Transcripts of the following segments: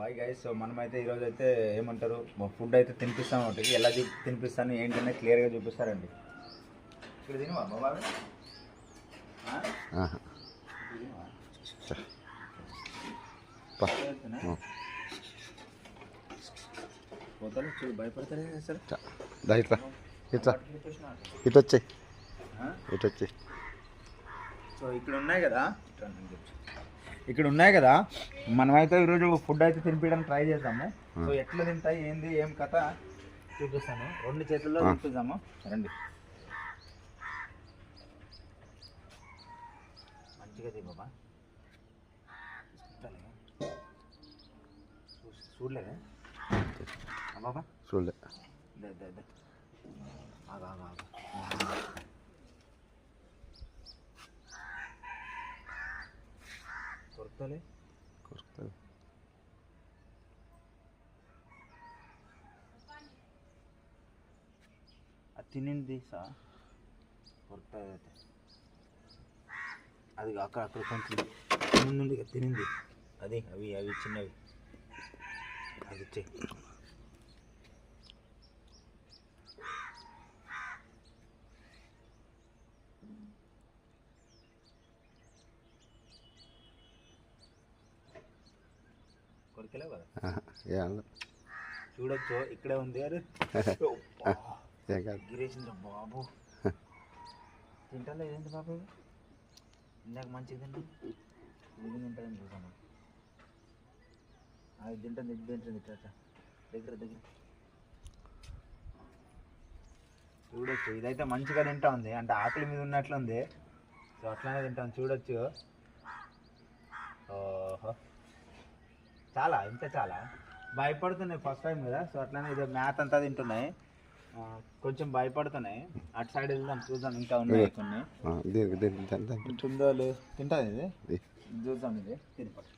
Hi guys. So మనమైతే ఈరోజు అయితే ఏమంటారు ఫుడ్ అయితే తినిపిస్తాం. ఒకటి ఎలా తినిపిస్తాను ఏంటనే క్లియర్గా చూపిస్తారండి. ఇక్కడ తినవా బాబా? పోతాను చూడు, భయపడతారే సార్. ఇట్లా ఇట్లా ఇటు వచ్చాయి ఇటు వచ్చాయి. సో ఇక్కడ ఉన్నాయి కదా మనమైతే ఈరోజు ఫుడ్ అయితే తినిపించడానికి ట్రై చేద్దాము. సో ఎట్లా తింటాయి ఏంది ఏం కథ చూపిస్తాను. 2 చేతుల్లో తినిపిద్దాము రండి. మంచిగా తీ బాబా. చూడలేదా బాబా? చూడలే. కొరతలే అది తినింది సార్. కొరతది అయితే అది అక్కడ కొంచెం ముందు తినింది అది. అవి చిన్నవి అది ఇచ్చే. కొరికలేవు కదా చూడొచ్చు. ఇక్కడే ఉంది. అరే గిరేసింద్ర బాబు తింటలే. ఏంటి బాబు ఇందాక మంచిగా తింటు ఇది తింటుందని చూసాను. అది తింటుంది ఇది తింటుంది. దగ్గర చూడొచ్చు. ఇదైతే మంచిగా తింటా ఉంది, అంటే ఆకలి మీద ఉన్నట్లుంది. సో అట్లానే తింటాను చూడొచ్చు. ఓహో చాలా చాలా భయపడుతున్నాయి ఫస్ట్ టైం కదా. సో అట్లానే ఇది మ్యాథ్ అంతా తింటున్నాయి. కొంచెం భయపడుతున్నాయి. అటు సైడ్ వెళ్దాం చూద్దాం. ఇంకా ఉన్నాయి కొన్ని. తింటుందో లేదు. తింటుంది ఇది. చూద్దాం. ఇది తినపడు.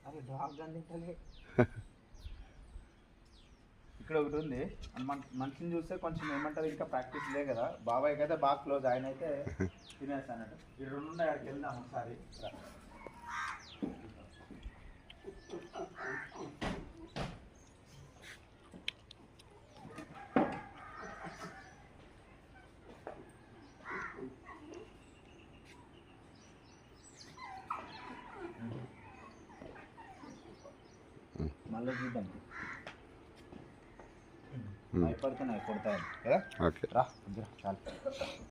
అరే డాగ్ అని తింటలే. ఇక్కడ ఒకటి ఉంది. మనిషిని చూస్తే కొంచెం ఏమంటారు ఇంకా ప్రాక్టీస్ లే కదా. బాబాయ్కి అయితే బాగా క్లోజ్. ఆయన అయితే తినేస్తానట్టు. ఈ 2 ఉన్నాయి. అక్కడికి వెళ్దాం ఒకసారి. మళ్ళీ చూద్దాం. భయపడుతున్నాయి కొడతాయి కదా. రా చాలు.